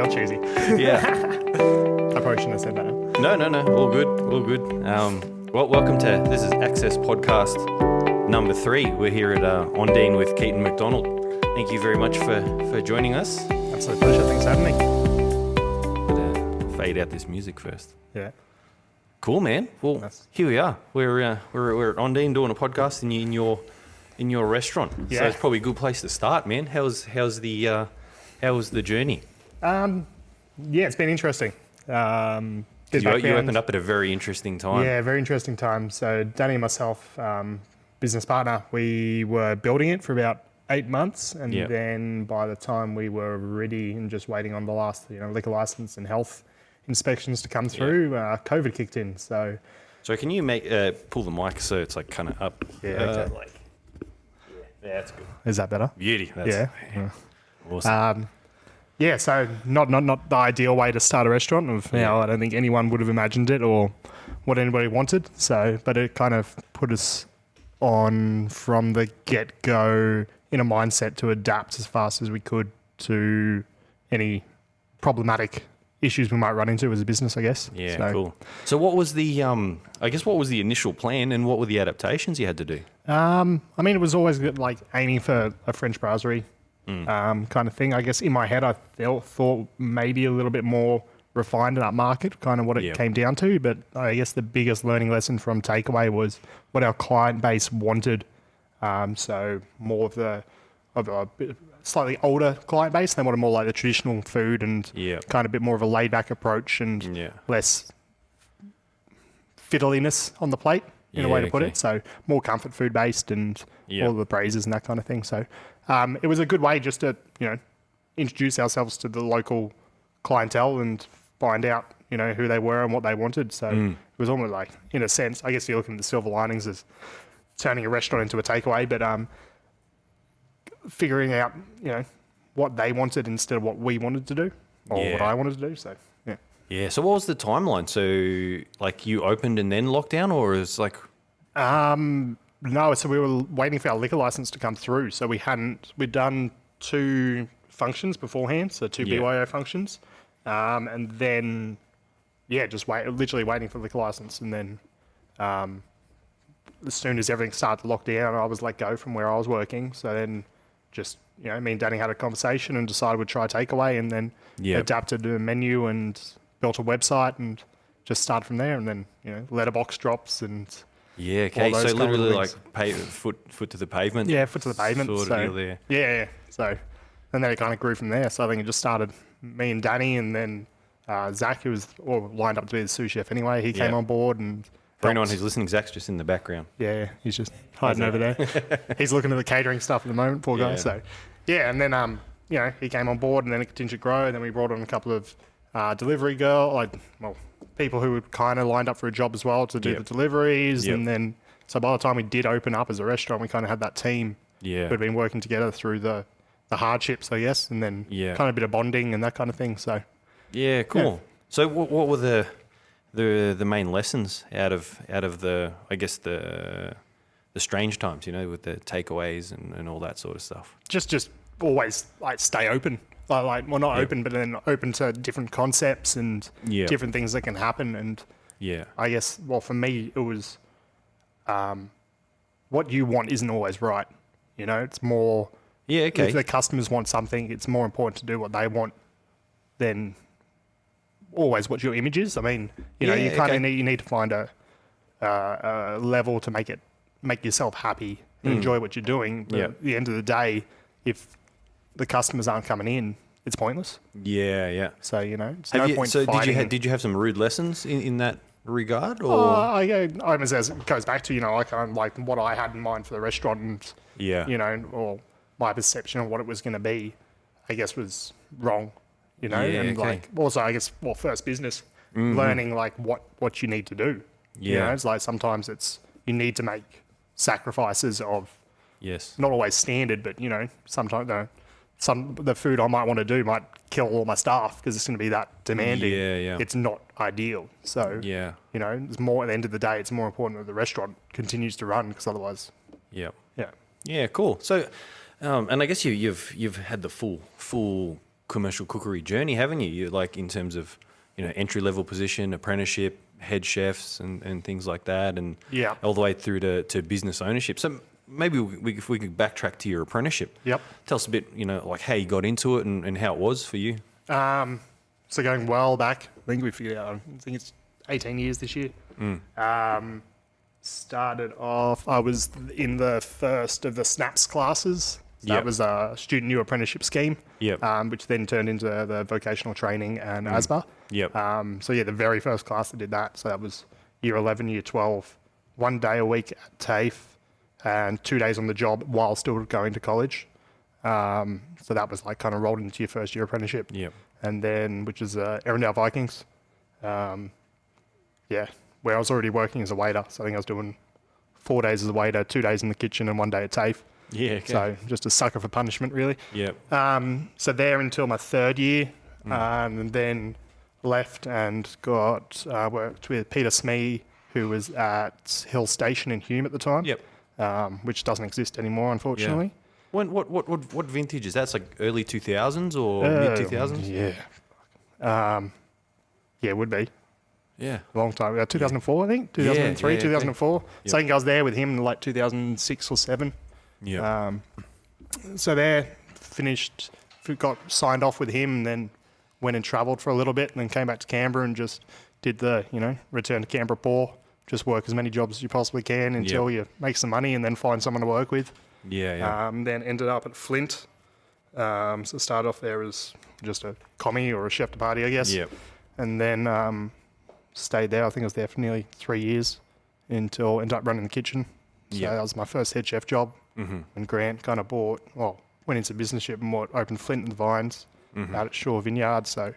you're cheesy. Yeah. I probably shouldn't have said that. No. All good. Well, welcome to, this is Access Podcast number 3. We're here at Ondine with Keaton McDonnell. Thank you very much for joining us. Absolute pleasure. Thanks for having me. But, fade out this music first. Yeah. Cool, man. Well, Nice. Here we are. We're at Ondine doing a podcast in your restaurant. Yeah. So it's probably a good place to start, man. How's the journey? Yeah, it's been interesting. You opened up at a very interesting time. Yeah, very interesting time. So Danny and myself, business partner, we were building it for about 8 months, and then by the time we were ready and just waiting on the last, liquor license and health inspections to come through, COVID kicked in. So can you pull the mic so it's like kind of up? Yeah, okay. Yeah, that's good. Is that better? Beauty. Yeah. Awesome. Yeah, so not the ideal way to start a restaurant. I don't think anyone would have imagined it or what anybody wanted. So, but it kind of put us on from the get-go in a mindset to adapt as fast as we could to any problematic issues we might run into as a business, I guess. Yeah, cool. So what was the initial plan and what were the adaptations you had to do? It was always like aiming for a French brasserie. Kind of thing. I guess in my head, I thought maybe a little bit more refined in that market, kind of what it came down to. But I guess the biggest learning lesson from takeaway was what our client base wanted. So more of a slightly older client base. They wanted more like the traditional food and kind of a bit more of a laid back approach and less fiddliness on the plate in a way to put it. So more comfort food based and all the praises and that kind of thing. So it was a good way just to, introduce ourselves to the local clientele and find out, who they were and what they wanted. So it was almost like, in a sense, I guess you're looking at the silver linings as turning a restaurant into a takeaway, but figuring out, what they wanted instead of what we wanted to do or what I wanted to do. So, yeah. Yeah. So what was the timeline? So like you opened and then lockdown, or is like... No, so we were waiting for our liquor license to come through. So we'd done 2 functions beforehand, so 2 BYO functions. And then, just literally waiting for the liquor license. And then as soon as everything started to lock down, I was let go from where I was working. So then just, me and Danny had a conversation and decided we'd try takeaway, and then adapted a menu and built a website and just started from there. And then, letterbox drops and... Yeah, okay. So literally like foot to the pavement. Yeah, foot to the pavement. Sort of deal there. Yeah. So, and then it kind of grew from there. So I think it just started me and Danny, and then Zach, who was lined up to be the sous chef anyway, he came on board. And for anyone who's listening, Zach's just in the background. Yeah, he's just hiding over there. He's looking at the catering stuff at the moment, poor guy. So, and then he came on board, and then it continued to grow. And then we brought on a couple of delivery people who were kind of lined up for a job as well to do the deliveries. And then, so by the time we did open up as a restaurant, we kind of had that team who had been working together through the hardships, I guess, and then kind of a bit of bonding and that kind of thing. So, yeah, cool. Yeah. So what were the main lessons out of the, I guess, the strange times, with the takeaways and all that sort of stuff? Just always like stay open. Not open, but then open to different concepts and different things that can happen. And I guess, for me, it was what you want isn't always right. It's more, if the customers want something, it's more important to do what they want than always what your image is. I mean, you kind of need to find a level to make yourself happy and enjoy what you're doing. But at the end of the day, if the customers aren't coming in, it's pointless. Yeah. So, it's no point fighting. So did you have some rude lessons in that regard? Or? I guess it goes back to, I kind of like what I had in mind for the restaurant and, or my perception of what it was going to be, I guess was wrong, also, I guess, first business, learning like what you need to do. It's like sometimes you need to make sacrifices of, not always standard, but, sometimes the food I might want to do might kill all my staff because it's going to be that demanding. It's not ideal. So, it's more, at the end of the day, it's more important that the restaurant continues to run because otherwise. Yeah, cool. So, and I guess you've had the full commercial cookery journey, haven't you? You like in terms of, entry level position, apprenticeship, head chefs, and things like that, and all the way through to business ownership. So maybe if we could backtrack to your apprenticeship. Yep. Tell us a bit, like how you got into it and how it was for you. So going well back, I think we figured out. I think it's 18 years this year. Started off, I was in the first of the SNAPS classes. So that was a student new apprenticeship scheme, which then turned into the vocational training and ASBA. The very first class I did that. So that was year 11, year 12, 1 day a week at TAFE and 2 days on the job while still going to college. So that was like kind of rolled into your first year apprenticeship. And then, which is Erindale Vikings. Where I was already working as a waiter. So I think I was doing 4 days as a waiter, 2 days in the kitchen and 1 day at TAFE. So just a sucker for punishment, really. So there until my third year, and then left and worked with Peter Smee, who was at Hill Station in Hume at the time. Which doesn't exist anymore, unfortunately. What vintage is that? It's like early 2000s or mid 2000s? It would be. A long time ago. 2004, I think. 2003, 2004. So I think I was there with him in like 2006 or 7. So there, finished, got signed off with him, and then went and travelled for a little bit, and then came back to Canberra and just did the, return to Canberra poor. Just work as many jobs as you possibly can until you make some money and then find someone to work with. Then ended up at Flint. So started off there as just a commie or a chef de partie, I guess. And then stayed there. I think I was there for nearly 3 years until ended up running the kitchen. So that was my first head chef job. And Grant kind of went into businessship and opened Flint and the Vines out at Shaw Vineyard. So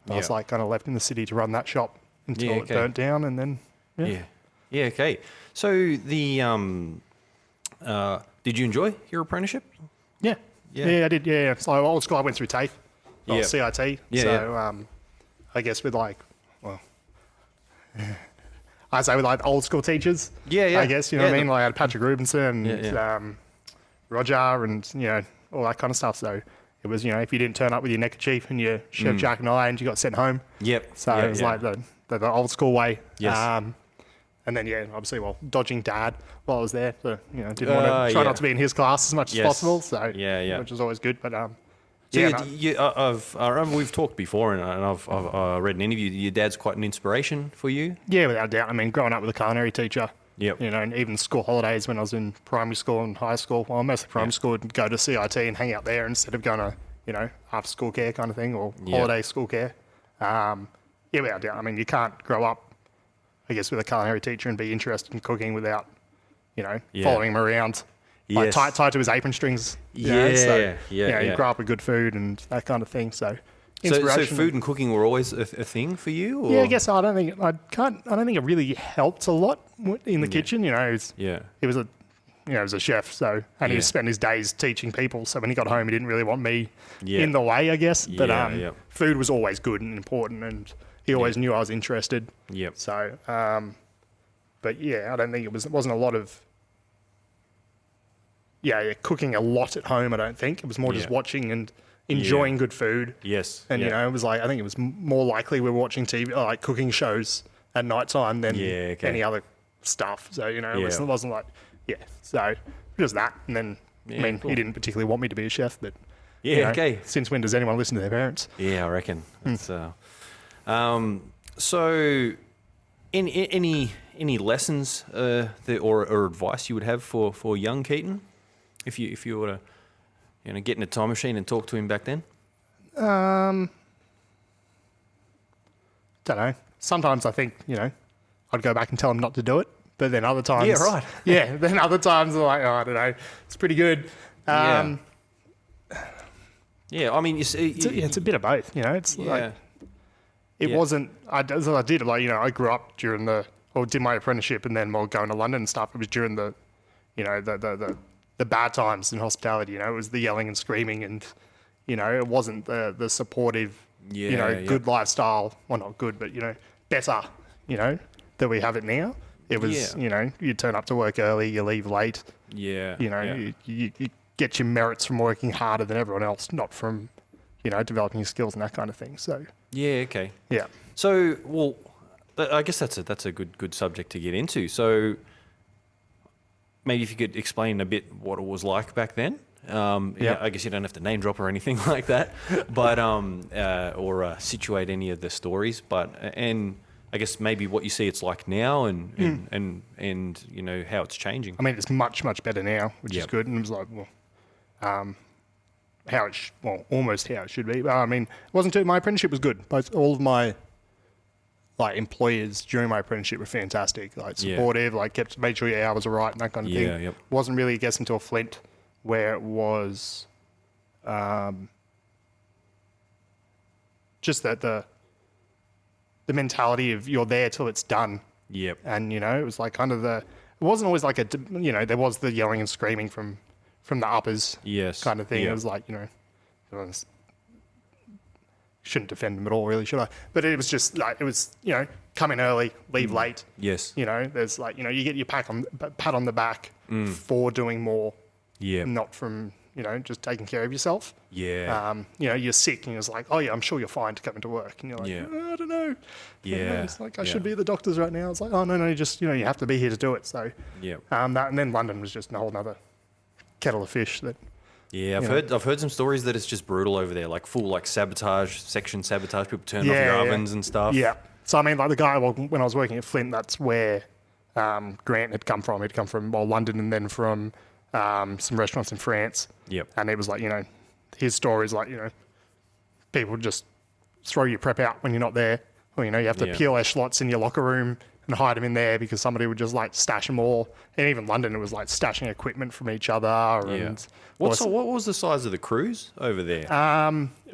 I was like kind of left in the city to run that shop until it burnt down, and then okay. So the did you enjoy your apprenticeship? Yeah, I did. Yeah. So old school, I went through TAFE, CIT. I guess with I say with like old school teachers. I guess you know what I mean. Like I had Patrick Rubinson and Roger and all that kind of stuff. So it was if you didn't turn up with your neckerchief and your Chef Jack and I, and you got sent home. So it was like the old school way. And then obviously dodging Dad while I was there. So didn't want to try not to be in his class as much as possible. So which was always good. But we've talked before, and I've read an interview. Your dad's quite an inspiration for you. Yeah, without doubt. I mean, growing up with a culinary teacher. And even school holidays when I was in primary school and high school. Well, mostly primary school, would go to CIT and hang out there instead of going to after school care kind of thing or holiday school care. Without doubt. I mean, you can't grow up, I guess, with a culinary teacher and be interested in cooking without, following him around. Like tied to his apron strings. You grow up with good food and that kind of thing. So food and cooking were always a thing for you? Or? Yeah, I guess I don't think it really helped a lot in the kitchen. He was a chef, so and he spent his days teaching people. So when he got home, he didn't really want me in the way, I guess. But food was always good and important, and he always knew I was interested. So, but I don't think it wasn't a lot of. Cooking a lot at home, I don't think. It was more just watching and enjoying good food. And, it was like, I think it was more likely we were watching TV, like cooking shows at night time than any other stuff. So, it wasn't like, so just that. And then, he didn't particularly want me to be a chef, but, since when does anyone listen to their parents? Yeah, I reckon. So, any lessons or advice you would have for young Keaton? If you were to get in a time machine and talk to him back then? Don't know. Sometimes I think, I'd go back and tell him not to do it. But then other times... then other times I'm like, I don't know. It's pretty good. I mean, you see... It's a bit of both, It's like... It wasn't... I did, I grew up during did my apprenticeship and then while going to London and stuff. It was during the bad times in hospitality, it was the yelling and screaming and, it wasn't the supportive, good lifestyle. Well, not good, but, better, that we have it now. It was, you turn up to work early, you leave late. You get your merits from working harder than everyone else, not from, developing your skills and that kind of thing. So yeah, okay. Yeah. So, well, I guess that's a good subject to get into. So maybe if you could explain a bit what it was like back then. I guess you don't have to name drop or anything like that, but or situate any of the stories. But and I guess maybe what you see it's like now, and how it's changing. I mean, it's much better now, which is good. And it was like, almost how it should be. But I mean, it wasn't too. My apprenticeship was good. All of my employers during my apprenticeship were fantastic, supportive, made sure your hours were right and that kind of thing. Yep. Wasn't really, I guess, until Flint where it was just that the mentality of you're there till it's done. Yep. And, it was like kind of it wasn't always like there was the yelling and screaming from the uppers kind of thing. Yep. It was like, shouldn't defend them at all, really, should I? But it was just like, it was, come in early, leave late. Yes. There's you get your pat on the back for doing more. Yeah. Not from, just taking care of yourself. Yeah. You're sick and it's like, oh yeah, I'm sure you're fine to come into work. And you're like, I don't know. Yeah. It's like, I should be at the doctor's right now. It's like, oh no, just, you have to be here to do it. So, yeah. And then London was just a whole nother kettle of fish that. Yeah, I've heard some stories that it's just brutal over there, like full sabotage, section sabotage, people turning off your ovens and stuff. Yeah. So I mean, the guy, when I was working at Flint, that's where Grant had come from. He'd come from London and then from some restaurants in France. Yep. And it was like, his story is like, people just throw your prep out when you're not there. Or, you have to peel echelons in your locker room and hide them in there because somebody would just stash them all. And even London, it was stashing equipment from each other. And what was the size of the crews over there?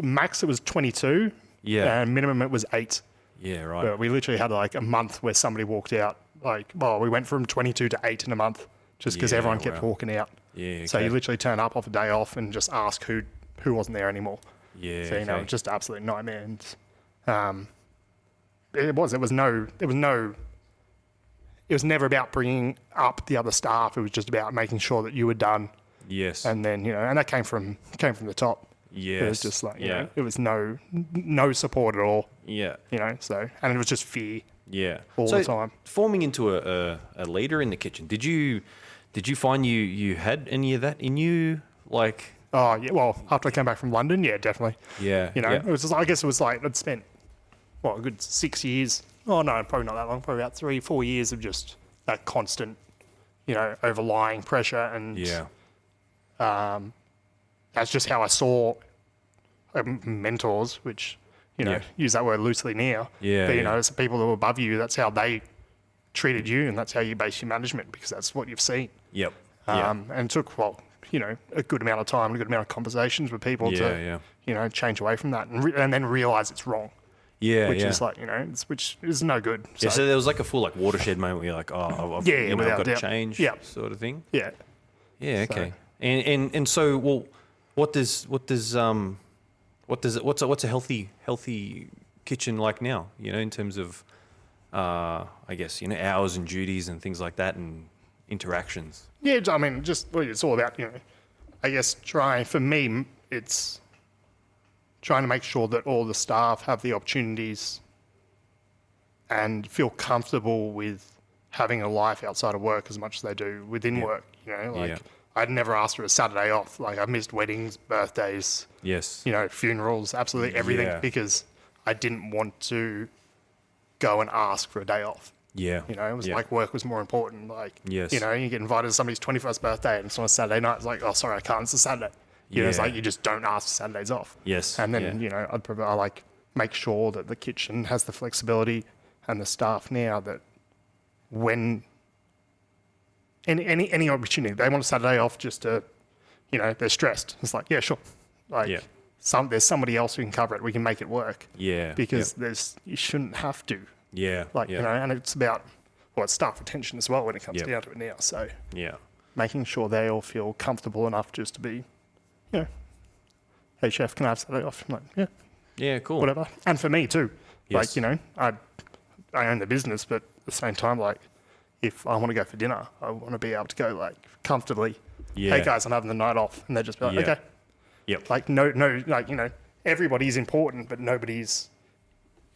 Max, it was 22. Yeah. And minimum, it was 8. Yeah, right. But we literally had a month where somebody walked out. We went from 22 to 8 in a month just because everyone kept walking out. Yeah. Okay. So you literally turn up off a day off and just ask who wasn't there anymore. Yeah. So, just an absolute nightmare. And it was never about bringing up the other staff. It was just about making sure that you were done. Yes. And then, and that came from the top. Yes. It was just it was no support at all. Yeah. So, and it was just fear. Yeah. All the time. Forming into a leader in the kitchen, did you find you had any of that in you? Oh, yeah. Well, after I came back from London, yeah, definitely. Yeah. It was just, I guess it was I'd spent, a good 6 years. Oh, no, probably not that long. Probably about 3-4 years of just that constant, overlying pressure. And that's just how I saw mentors, which, use that word loosely now. Yeah. But, it's the people that were above you. That's how they treated you, and that's how you base your management because that's what you've seen. Yep. And it took, a good amount of time, a good amount of conversations with people to, change away from that and then realize it's wrong. Yeah, which is which is no good. So. Yeah, so there was a full watershed moment where you're like, oh, I've got to change, sort of thing. Yeah. Yeah. Okay. So. And so, well, what's a healthy kitchen like now? In terms of, I guess hours and duties and things like that and interactions. Yeah, I mean, it's all about I guess for me, it's trying to make sure that all the staff have the opportunities and feel comfortable with having a life outside of work as much as they do within work. I'd never asked for a Saturday off. I missed weddings, birthdays, funerals, absolutely everything because I didn't want to go and ask for a day off. Yeah. It was work was more important. You get invited to somebody's 21st birthday and it's on a Saturday night. It's like, oh, sorry, I can't. It's a Saturday. It's you just don't ask for Saturdays off. Yes. And then, I make sure that the kitchen has the flexibility and the staff now that when any opportunity, they want a Saturday off just to, they're stressed. It's like, yeah, sure. There's somebody else who can cover it. We can make it work. Yeah. Because you shouldn't have to. Yeah. And it's about, it's staff retention as well when it comes down to it now. So making sure they all feel comfortable enough just to be, hey chef, can I have Saturday off? I'm like, yeah, cool, whatever. And for me too, yes. I own the business, but at the same time, if I want to go for dinner, I want to be able to go comfortably. Hey guys, I'm having the night off, and they just be like, okay. Yep. everybody's important, but nobody's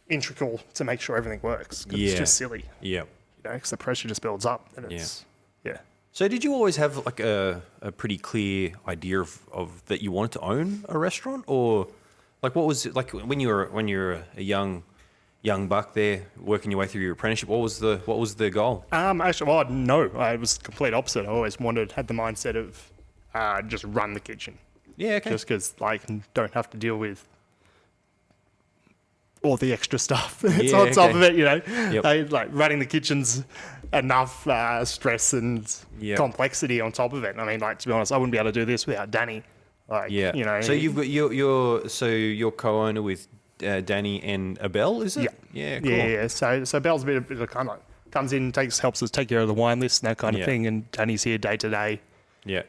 integral to make sure everything works. 'Cause it's just silly. Yeah. Because the pressure just builds up. And it's, So did you always have like a pretty clear idea of that you wanted to own a restaurant, or like what was it like when you were a young buck there working your way through your apprenticeship? What was the goal? Actually, well, no, I was the complete opposite. I always had the mindset of just run the kitchen. Yeah, okay. Just because don't have to deal with all the extra stuff that's on top of it, like running the kitchen's enough stress and complexity on top of it. I mean, like, to be honest, I wouldn't be able to do this without Danny. Like, So you've got you're co-owner with Danny and Abel, is it? Yeah, cool. Yeah. So Belle's a bit of kind of like comes in, helps us take care of the wine list and that kind of thing, and Danny's here day to day. Yeah.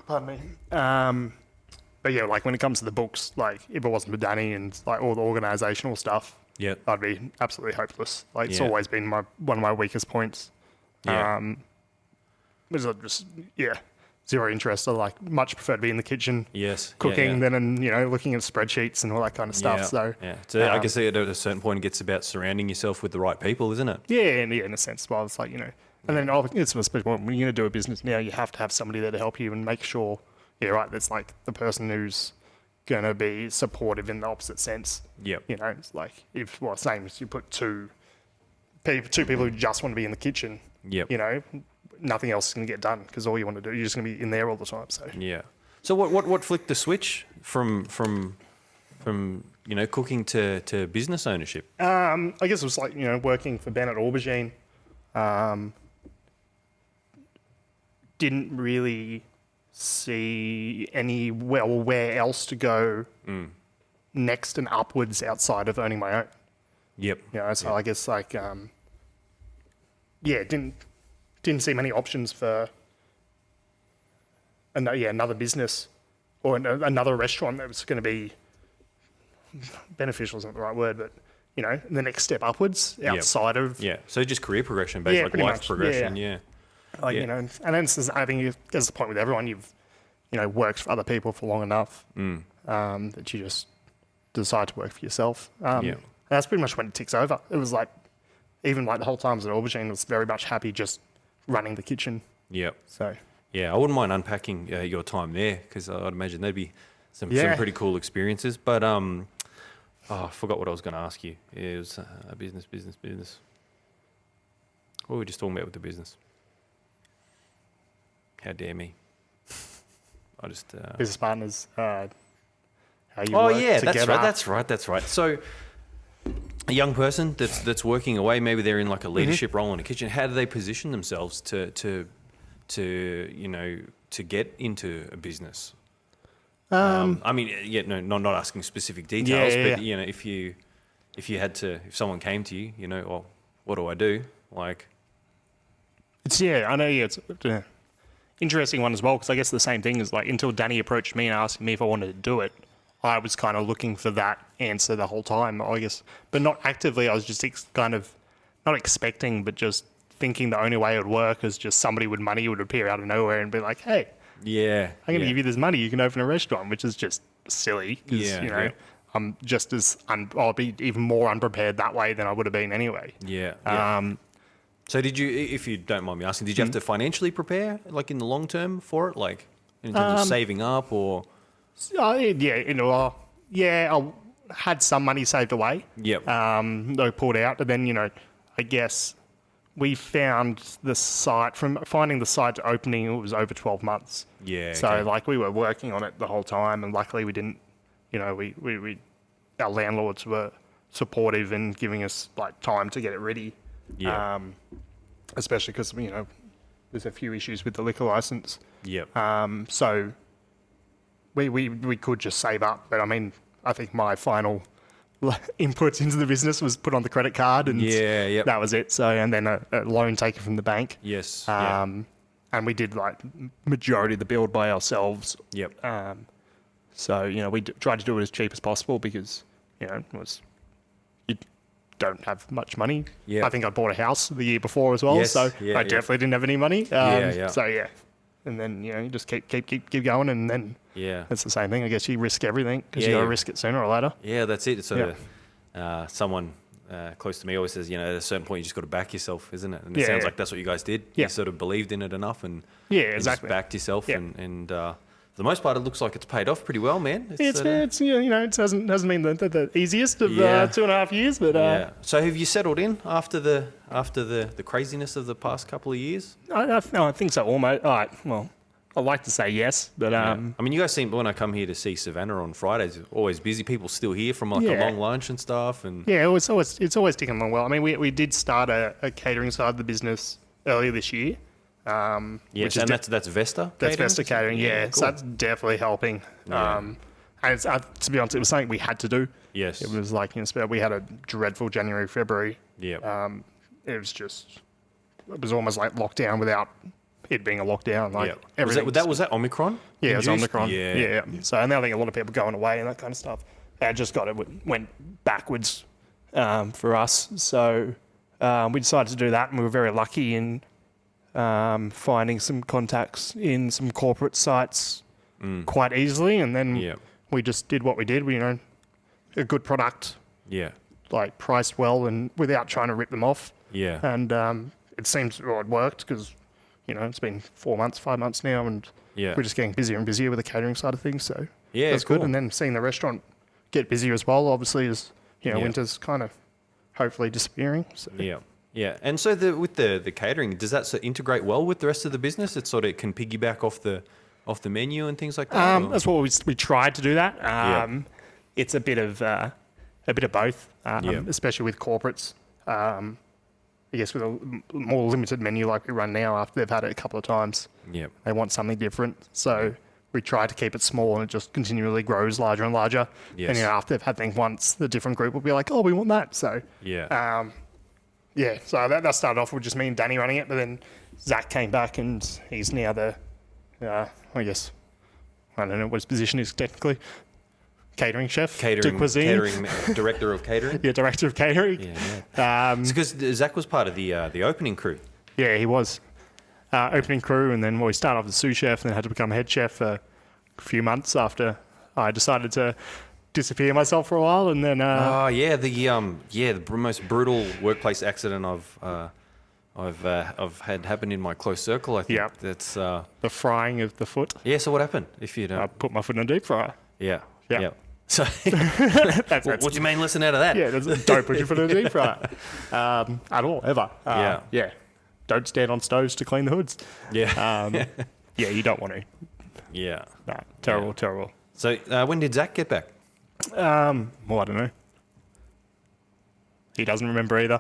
Pardon me. But yeah, like when it comes to the books, like if it wasn't for Danny and like all the organisational stuff, I'd be absolutely hopeless. Like it's always been one of my weakest points. Which I just zero interest. I like much prefer to be in the kitchen, cooking than looking at spreadsheets and all that kind of stuff. So I guess at a certain point it gets about surrounding yourself with the right people, isn't it? Yeah, in a sense. Well, it's like and then it's especially when you're going to do a business now, you have to have somebody there to help you and make sure. Yeah, right. That's like the person who's going to be supportive in the opposite sense. Yep. It's like same as you put two people who just want to be in the kitchen. Yep. Nothing else is going to get done because all you want to do, you're just going to be in there all the time. So yeah. So what flicked the switch from cooking to business ownership? I guess it was like working for Ben at Aubergine. Didn't really see where else to go next and upwards outside of owning my own. Yep. I guess like didn't see many options for another business or another restaurant that was going to be beneficial isn't the right word, but the next step upwards outside of So just career progression, basically like life progression. And then I think there's the point with everyone, you've worked for other people for long enough that you just decide to work for yourself. And that's pretty much when it ticks over. It was like, even like the whole time I was at Aubergine, I was very much happy just running the kitchen. Yep. So I wouldn't mind unpacking your time there because I'd imagine there'd be some pretty cool experiences. But I forgot what I was going to ask you. It was a business. What were we just talking about with the business? How dare me? I just business partners. How you work together. That's right. So a young person that's working away, maybe they're in like a leadership role in a kitchen. How do they position themselves to get into a business? I mean, not asking specific details, but if someone came to you, well, what do I do? Like, I know. It's an interesting one as well because I guess the same thing is like until Danny approached me and asked me if I wanted to do it, I was kind of looking for that answer the whole time, I guess, but not actively. I was just kind of not expecting, but just thinking the only way it would work is just somebody with money would appear out of nowhere and be like, "Hey, I'm going to give you this money. You can open a restaurant," which is just silly because I'm just I'll be even more unprepared that way than I would have been anyway. So did you, if you don't mind me asking, did you have to financially prepare, like in the long term for it, like in terms of saving up or? I had some money saved away. Yep. Though pulled out, and then I guess we found the site from finding the site to opening. It was over 12 months. Yeah. So like we were working on it the whole time, and luckily we didn't. We our landlords were supportive in giving us like time to get it ready. Yeah. Especially because there's a few issues with the liquor license. Yep. So we could just save up, but I mean, I think my final input into the business was put on the credit card, and that was it. So and then a loan taken from the bank. Yes. And we did like majority of the build by ourselves. Yep. So we tried to do it as cheap as possible because it was. Don't have much money. Yeah. I think I bought a house the year before as well, so I definitely didn't have any money. and then you just keep going, and then it's the same thing. I guess you risk everything because you got to risk it sooner or later. Yeah, that's it. It's sort of someone close to me always says, at a certain point you just got to back yourself, isn't it? And it sounds like that's what you guys did. You sort of believed in it enough, and exactly just backed yourself, and for the most part, it looks like it's paid off pretty well, man. It's it hasn't been the easiest of 2.5 years, but So have you settled in after the craziness of the past couple of years? I think so. Almost. All right. Well, I'd like to say yes, but I mean, you guys seem, when I come here to see Savannah on Fridays, always busy. People still here from a long lunch and stuff, and it's always ticking along well. I mean, we did start a catering side of the business earlier this year. Which is that's Vesta. That's Vesta Catering, Cool. So that's definitely helping. And it's, to be honest, it was something we had to do. Yes, it was like we had a dreadful January, February. Yeah. It was almost like lockdown without it being a lockdown. Like was that Omicron? Yeah, it was induced? Omicron. Yeah. So and I think a lot of people going away and that kind of stuff. It went backwards for us. So we decided to do that, and we were very lucky in finding some contacts in some corporate sites quite easily, and then we just did what we did. We a good product, like priced well and without trying to rip them off. Yeah, and it seems it worked because it's been 5 months now, and we're just getting busier and busier with the catering side of things. So that's cool. Good. And then seeing the restaurant get busier as well, obviously, as winter's kind of hopefully disappearing. So. Yeah, and so with the catering, does that sort of integrate well with the rest of the business? It sort of can piggyback off the menu and things like that. That's what we tried to do that. It's a bit of both, especially with corporates. I guess with a more limited menu like we run now, after they've had it a couple of times, they want something different. So we try to keep it small, and it just continually grows larger and larger. Yes. And after they've had things once, the different group will be like, "Oh, we want that." So so that started off with just me and Danny running it, but then Zach came back, and he's now the, I guess, I don't know what his position is technically, catering chef, cuisine. Catering director of catering. Director of catering. It's because Zach was part of the opening crew. Yeah, he was opening crew, and then we started off as sous chef, and then had to become head chef for a few months after I decided to disappear myself for a while, and then the most brutal workplace accident I've had happen in my close circle. I think that's the frying of the foot. Yeah. So what happened? If you don't, I put my foot in a deep fryer. Yeah. So what do you mean? Listen out of that. Yeah, don't put your foot in a deep fryer at all ever. Don't stand on stoves to clean the hoods. Yeah. You don't want to. Yeah. No, terrible. So when did Zach get back? Well, I don't know. He doesn't remember either.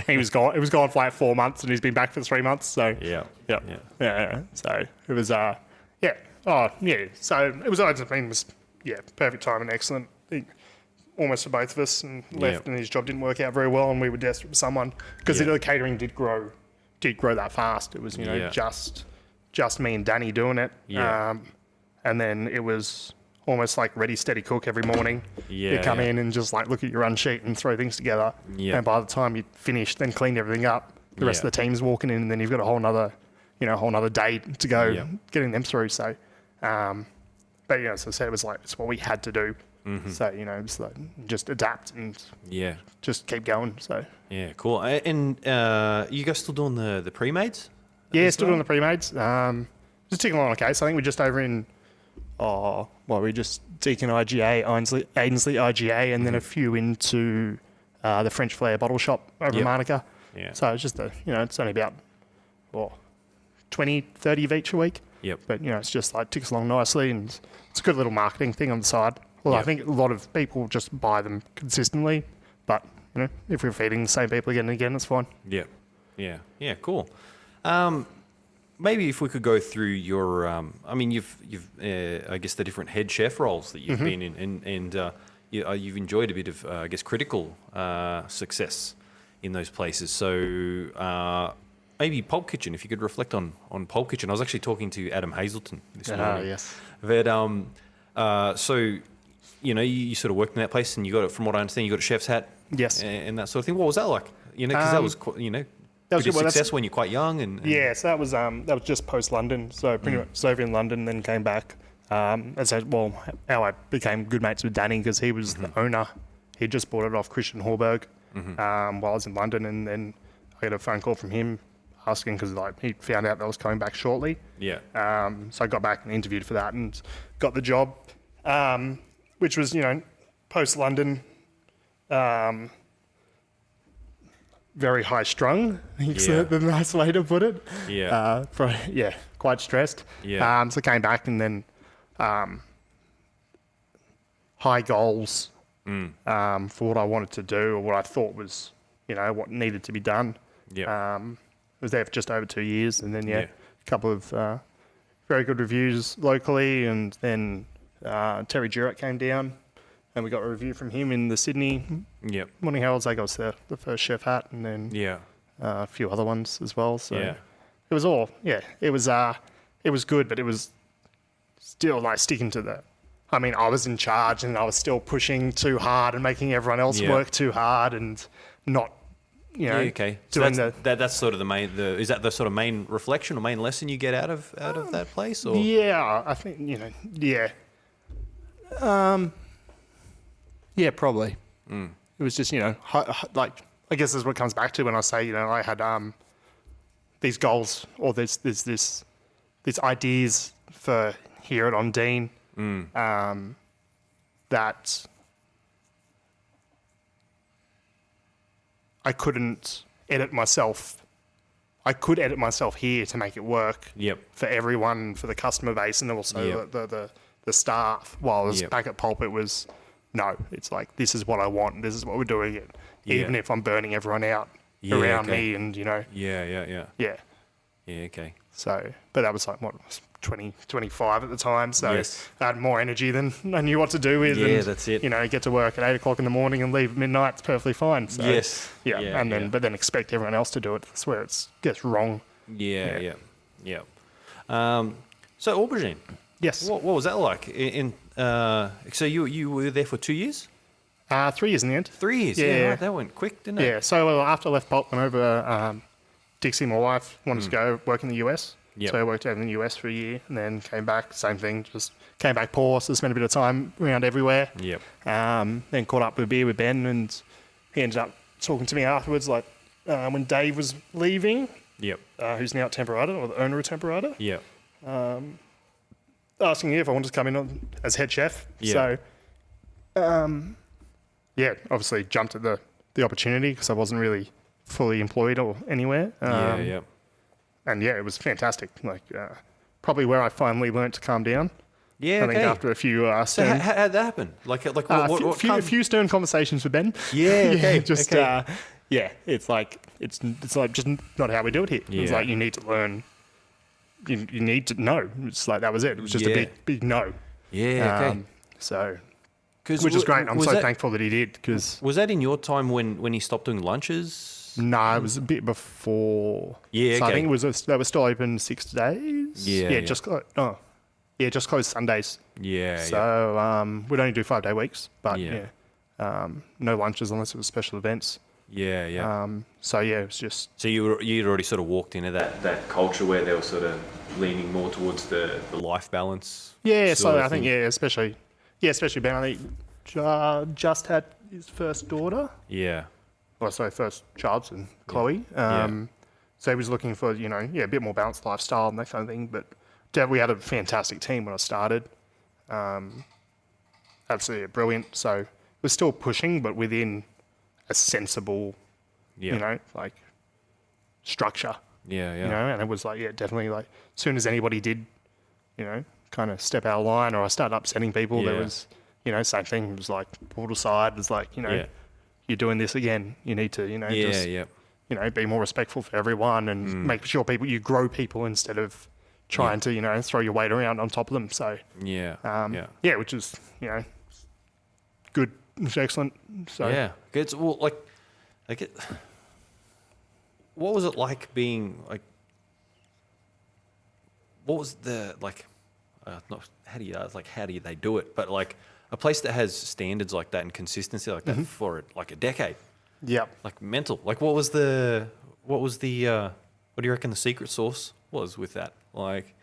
He was gone. It was gone for like 4 months, and he's been back for 3 months. So yeah. So it was So it was perfect time and excellent. Almost for both of us, and left, and his job didn't work out very well, and we were desperate for someone because the catering did grow that fast. It was just me and Danny doing it. And then it was almost like ready, steady cook every morning. You come in and just like look at your run sheet and throw things together. And by the time you finished, then cleaned everything up, the rest of the team's walking in, and then you've got a whole nother day to go getting them through. So, but as I said, it was like, it's what we had to do. Mm-hmm. So, it's like just adapt and just keep going. So, yeah, cool. And you guys still doing the pre-mades? Yeah, still doing the pre-mades. Just ticking along okay. So I think we're just over in, we're just Deakin IGA, Aidensley IGA, and then a few into the French Flair bottle shop over in Monica. Yeah. So it's just it's only about 20, 30 of each a week. Yep. But it's just like ticks along nicely, and it's a good little marketing thing on the side. Well, I think a lot of people just buy them consistently, but if we're feeding the same people again and again, it's fine. Yeah, cool. Maybe if we could go through your, you've I guess the different head chef roles that you've been in, and you've enjoyed a bit of, critical success in those places. So maybe Pulp Kitchen, if you could reflect on Pulp Kitchen. I was actually talking to Adam Hazelton this morning. Yes. But so you sort of worked in that place, and you got it. From what I understand, you got a chef's hat. Yes. And that sort of thing. What was that like? Because that was that was pretty good. success when you're quite young. And yeah, so that was just post London. So pretty much was over in London, then came back. As I, well, how I became good mates with Danny because he was the owner. He just bought it off Christian Horberg while I was in London, and then I got a phone call from him asking because like he found out that I was coming back shortly. Yeah. So I got back and interviewed for that and got the job, which was post London. Very high strung, I think is the nice way to put it. Yeah. Quite stressed. Yeah. So came back and then high goals for what I wanted to do or what I thought was, what needed to be done. Yeah. I was there for just over 2 years and then, a couple of very good reviews locally, and then Terry Jurek came down and we got a review from him in the Sydney Morning Herald's. I got the first chef hat, and then a few other ones as well. So it was all, it was good, but it was still like sticking to the, I was in charge and I was still pushing too hard and making everyone else work too hard and not, okay. So that's sort of the main. Is that the sort of main reflection or main lesson you get out of that place? Or yeah, I think yeah, probably. It was just like I guess is what it comes back to when I say I had these goals or these ideas for here at Ondine that I couldn't edit myself. I could edit myself here to make it work for everyone, for the customer base, and also the staff. While I was back at Pulp, it was, no, it's like, this is what I want, this is what we're doing it, even if I'm burning everyone out around me and, Yeah, okay. So, but that was like, what, 20, 25 at the time, so I had more energy than I knew what to do with. Yeah, and, that's it. Get to work at 8 o'clock in the morning and leave at midnight, it's perfectly fine. So, but then expect everyone else to do it. That's where it gets wrong. Yeah. So Aubergine. Yes. What was that like? So you were there for 2 years? 3 years in the end. 3 years. Yeah, right. That went quick, didn't it? Yeah. So after I left Pulp, went over. Dixie, my wife, wanted to go work in the US. So I worked out in the US for a year and then came back, same thing, just came back poor, so spent a bit of time around everywhere. Then caught up with a beer with Ben, and he ended up talking to me afterwards, like when Dave was leaving, who's now at Temperata, or the owner of Temperata, asking me if I wanted to come in as head chef. So, obviously jumped at the opportunity because I wasn't really fully employed or anywhere. And it was fantastic. Like probably where I finally learnt to calm down. I think after a few stern... So how'd that happen? A few stern conversations with Ben. It's like just not how we do it here. It's like you need to learn. You need to know. It's like that was it. It was just a big no. So, which is great. I'm so thankful that he did. Cause was that in your time when he stopped doing lunches? No, it was a bit before. So I think they were still open 6 days. Just closed Sundays. So we'd only do 5 day weeks, but no lunches unless it was special events. So it was just. So you'd already sort of walked into that culture where they were sort of leaning more towards the life balance. So I think especially Ben. I think just had his first daughter. First child, and Chloe. So he was looking for, a bit more balanced lifestyle and that kind of thing. But we had a fantastic team when I started. Absolutely brilliant. So we're still pushing, but within a sensible, structure. And it was like, definitely like, as soon as anybody did, kind of step out of line or I started upsetting people, there was, same thing. It was like, pulled aside. It was like, you're doing this again. You need to, be more respectful for everyone and make sure you grow people instead of trying to, throw your weight around on top of them. So, which is, good, which is excellent. So, it's what was it like being like, what was the, like, not, how do they do it? But like, a place that has standards like that and consistency like that for like a decade. Yep. Like mental. Like what was the what was the what do you reckon the secret sauce was with that? Like,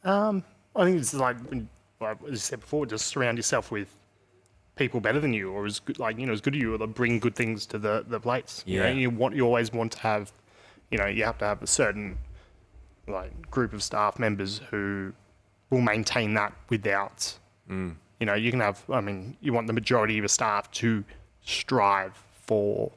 I think it's like as you said before, just surround yourself with people better than you, or as good, like as good as you, or that bring good things to the place. Yeah. You always want to have, you have to have a certain like group of staff members who will maintain that without. You can have. I mean, you want the majority of your staff to strive for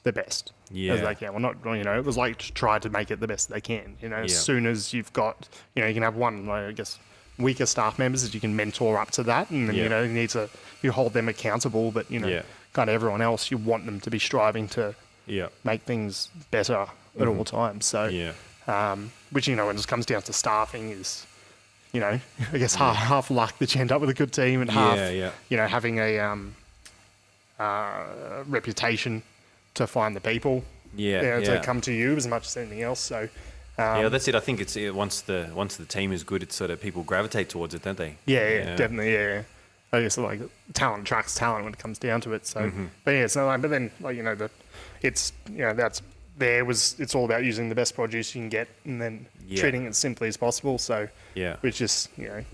the best as they can. Well, not it was like to try to make it the best they can. As soon as you've got, you can have one, like, I guess, weaker staff members that you can mentor up to that, and then you hold them accountable. But kind of everyone else, you want them to be striving to make things better at all times. So which when it comes down to staffing is. I guess half luck that you end up with a good team, and half, having a reputation to find the people, to come to you as much as anything else. So, that's it. I think it's once the team is good, it's sort of people gravitate towards it, don't they? Yeah, definitely. Yeah, I guess like talent attracts talent when it comes down to it. So, but then it's it's all about using the best produce you can get, and then treating it as simply as possible. So which is it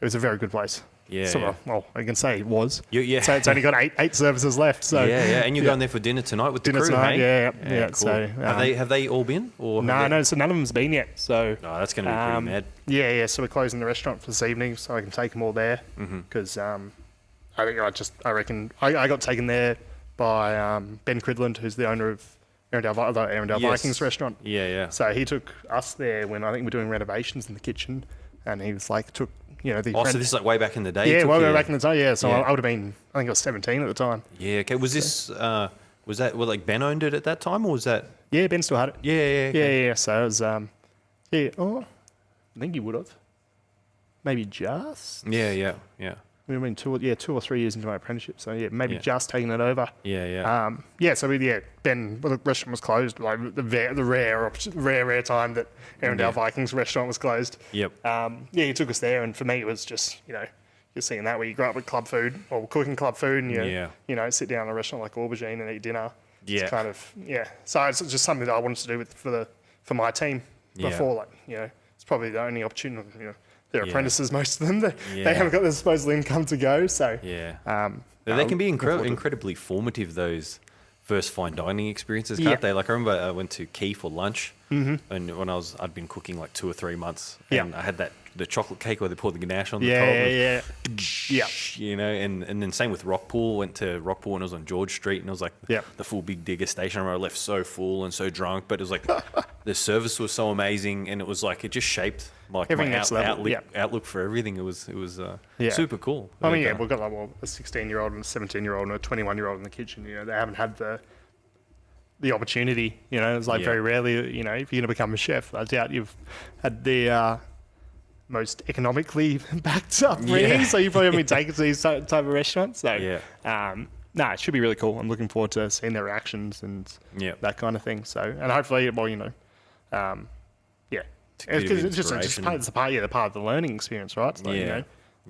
was a very good place. Well, I can say it was. So it's only got eight services left. So and you're going there for dinner tonight with the crew, tonight, hey? Yeah. Cool. So have they all been? Or no. So none of them's been yet. So that's going to be pretty mad. Yeah. So we're closing the restaurant for this evening, so I can take them all there because I reckon I got taken there by Ben Cridland, who's the owner of Arendelle Vikings restaurant. So he took us there when I think we're doing renovations in the kitchen, and he was like so this is like way back in the day. Yeah, way back in the day. Yeah, so I would have been, I think I was 17 at the time. Yeah. Okay. Was this was that like Ben owned it at that time, or was that? Yeah, Ben still had it. Yeah. So it was I think he would have. Maybe just. Yeah. I mean, 2 or 3 years into my apprenticeship, so maybe just taking it over. So Ben, the restaurant was closed, like the rare time that Arendelle Vikings restaurant was closed. He took us there, and for me it was just you're seeing that where you grow up with club food or cooking club food, and you sit down in a restaurant like Aubergine and eat dinner. It's kind of So it's just something that I wanted to do for my team before, it's probably the only opportunity. They're apprentices, most of them. They haven't got the disposable income to go. So they can be incredibly formative, those first fine dining experiences, can't they? Like I remember I went to Key for lunch, and when I'd been cooking like 2 or 3 months, and I had the chocolate cake where they poured the ganache on the top. And then same with Rockpool. Went to Rockpool when I was on George Street, and it was like the full Big Digger station. I remember I left so full and so drunk, but it was like the service was so amazing, and it was like it just shaped like my outlook for everything. It was super cool. I mean, we've got like a 16-year-old and a 17-year-old and a 21-year-old in the kitchen. They haven't had the opportunity. It's like very rarely. If you're going to become a chef, I doubt you've had the most economically backed up ringing, so you probably haven't been taken to these type of restaurants. So it should be really cool. I'm looking forward to seeing their reactions and that kind of thing. So, and hopefully, it's just part of the learning experience, right? It's like,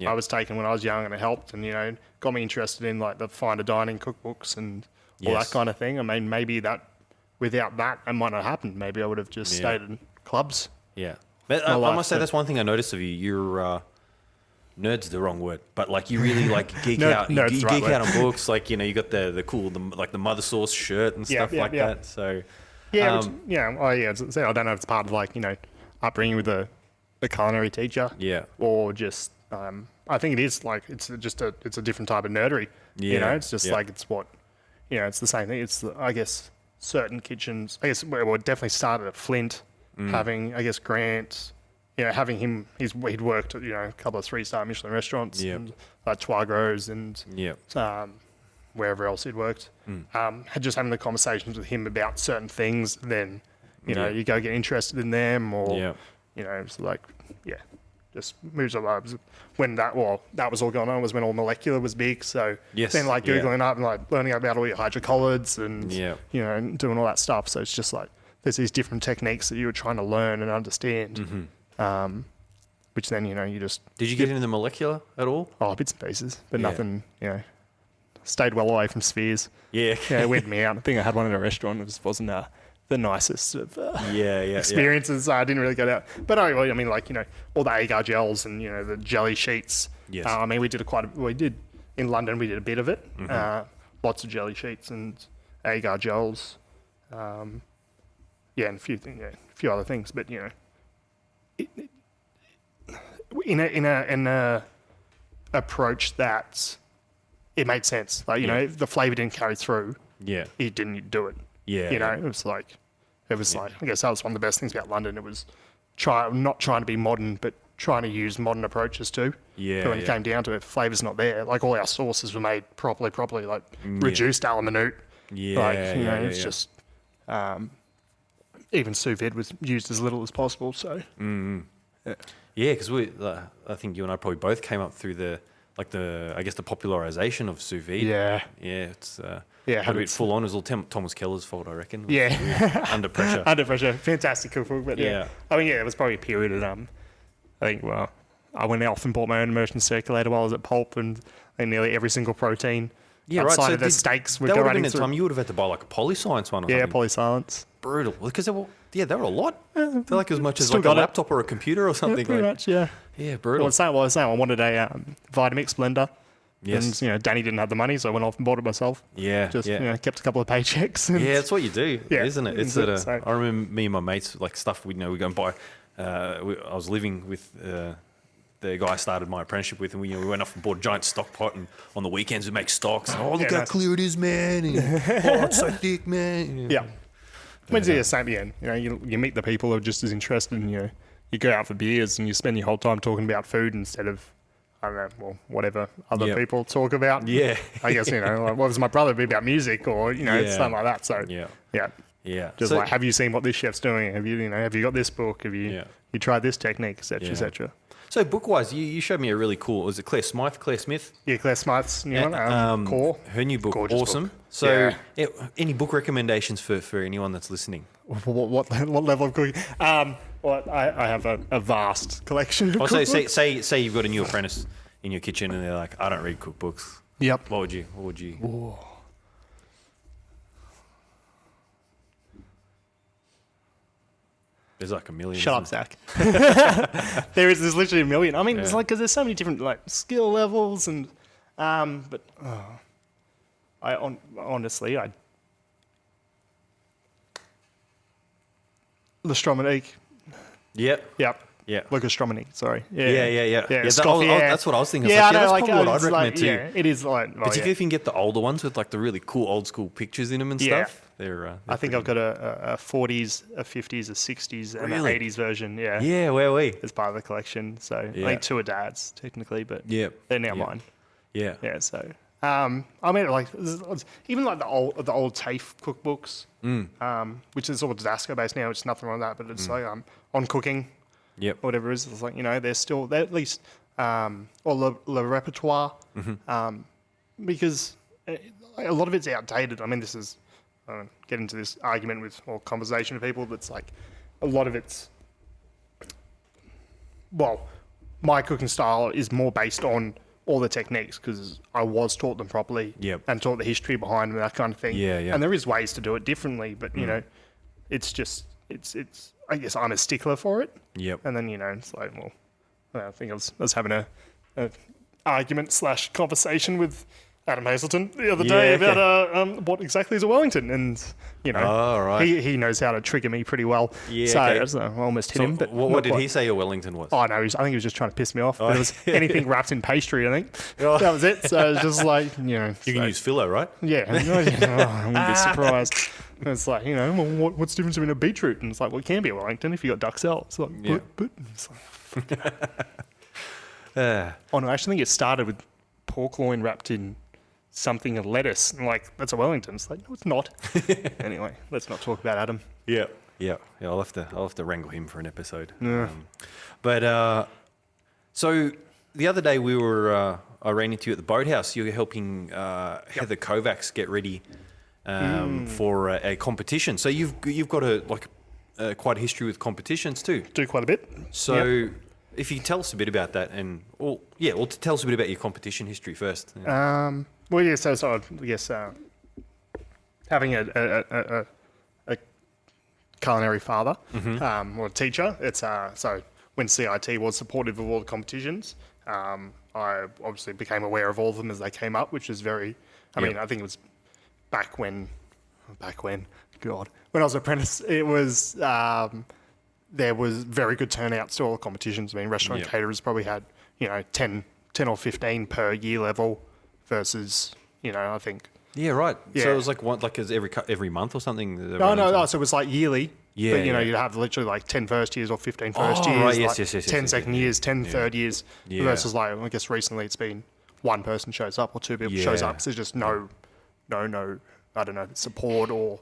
I was taken when I was young, and it helped, and got me interested in like the finer dining cookbooks and all that kind of thing. I mean, maybe without that, it might not have happened. Maybe I would have just stayed in clubs. But I must say that's one thing I noticed of you. You're nerd's the wrong word, but like you really like geek out. You geek out on books. Like you got the cool like the Mother Sauce shirt and stuff like that. So I don't know if it's part of like upbringing with a culinary teacher. Or just I think it is like it's a different type of nerdery. It's just like it's what it's the same thing. It's I guess certain kitchens. I guess well, it definitely started at Flint. Having, I guess, Grant, having him, he'd worked at, a couple of 3-star Michelin restaurants, and like Trois Gros and wherever else he'd worked. Had just having the conversations with him about certain things, then, you go get interested in them, or, it's like, just moves along. When that was all going on was when all molecular was big, so then like Googling up and like learning about all your hydrocolates and, and doing all that stuff, so it's just like, there's these different techniques that you were trying to learn and understand, which then, you just... Did you get into the molecular at all? Oh, bits and pieces, but nothing, stayed well away from spheres. Yeah. Yeah, it weirded me out. I think I had one at a restaurant. It wasn't the nicest of experiences. I didn't really go out. But I mean, like, you know, all the agar gels and, you know, the jelly sheets. Yes. I mean, we did in London, we did a bit of it. Lots of jelly sheets and agar gels. And a few other things. But, you know, in a approach that it made sense. Like, you know, if the flavour didn't carry through, it didn't do it. You know, it was like, I guess that was one of the best things about London. It was not trying to be modern, but trying to use modern approaches too. But when it came down to it, flavour's not there. Like, all our sauces were made properly, like reduced a la minute. It's just, even sous vide was used as little as possible. So, because I think you and I probably both came up through the popularization of sous vide. It's a bit full on. It was all Thomas Keller's fault, I reckon. Under pressure. Under pressure. Fantastic cookbook. But I mean, it was probably a period of, I think, I went off and bought my own immersion circulator while I was at Pulp, and nearly every single protein outside of the steaks would go running through. Time you would have had to buy like a Polyscience one or something. Yeah, Polyscience. Brutal. Because they were a lot. They're like as much as like a laptop or a computer or something. Pretty much, yeah. Yeah, brutal. I wanted a Vitamix blender. Yes. And, you know, Danny didn't have the money, so I went off and bought it myself. You know, kept a couple of paychecks. And that's what you do, isn't it? It's I remember me and my mates, like, stuff we go and buy. I was living with the guy I started my apprenticeship with, and we went off and bought a giant stock pot, and on the weekends we make stocks. And, look how clear it is, man. And, it's so thick, man. Yeah. When's the same again? You know, you meet the people who are just as interested, and you go out for beers and you spend your whole time talking about food instead of, I don't know, well, whatever other people talk about. Yeah. I guess, like, what was my brother be about music or, something like that. So, Just like, have you seen what this chef's doing? Have you got this book? Have you tried this technique, et cetera, et cetera? So book-wise, you showed me a really cool, was it Claire Smith? Yeah, Claire Smythe's new one, Core. Her new book, gorgeous awesome. Book. So any book recommendations for anyone that's listening? What level of cooking? I have a vast collection of cookbooks. Say you've got a new apprentice in your kitchen and they're like, I don't read cookbooks. Yep. What would you? Ooh. There's like a million. Shut up, Zach. There's literally a million. I mean, it's like, because there's so many different like skill levels and, but honestly, Lestromonique. Yep. Yeah. Lucas Stromonique, sorry. Yeah. That's what I was thinking. Yeah, that's like, probably what I'd recommend too. Yeah, it is like... Particularly if you can get the older ones with like the really cool old school pictures in them and stuff. They're I think I've got a 40s, a 50s, a 60s, and an 80s version, Yeah, where are we? as part of the collection. So I think two are Dad's, technically, but they're now mine. Yeah. Yeah, so... I mean, like, even like the old TAFE cookbooks, which is all Tedesco based now, which is nothing wrong with that, but it's like on cooking, whatever it is. It's like, they're at least, or Le Repertoire, because a lot of it's outdated. I mean, this is, get into this argument with or conversation with people that's like, a lot of it's, well, my cooking style is more based on all the techniques because I was taught them properly and taught the history behind them, that kind of thing. And there is ways to do it differently, but it's just it's I guess I'm a stickler for it. And then it's like, well, I think I was having a argument / conversation with Adam Hazelton the other day about what exactly is a Wellington, and he knows how to trigger me pretty well. So I almost hit him. But what did he say your Wellington was? Oh no, I think he was just trying to piss me off. But it was anything wrapped in pastry. I think that was it. So it was just like you can use filo, right? Yeah, I wouldn't be surprised. And it's like well, what's the difference between a beetroot? And it's like, well, it can be a Wellington if you got duxelle. It's like, but it's like, oh no, I actually think it started with pork loin wrapped in something of lettuce, and like, that's a Wellington. It's like, no, it's not. Anyway, let's not talk about Adam. Yeah. I'll have to wrangle him for an episode. So the other day I ran into you at the boathouse. You were helping Heather Kovacs get ready for a competition. So you've got quite a history with competitions too. Do quite a bit. So if you could tell us a bit about that, and tell us a bit about your competition history first. Well, yeah. So I guess having a culinary father or a teacher, it's so when CIT was supportive of all the competitions, I obviously became aware of all of them as they came up, which is very. I mean, I think it was back when, God, when I was an apprentice, it was. There was very good turnouts to all the competitions. I mean, restaurant caterers probably had, 10 or 15 per year level versus, I think. Yeah, right. Yeah. So it was every month or something? No. So it was like yearly. Yeah. But, you'd have literally like 10 first years or 15 first years. Right. Yes. 10 second years, 10 third years. Yeah. Versus I guess recently it's been one person shows up or two people shows up. So there's just no, I don't know, support or.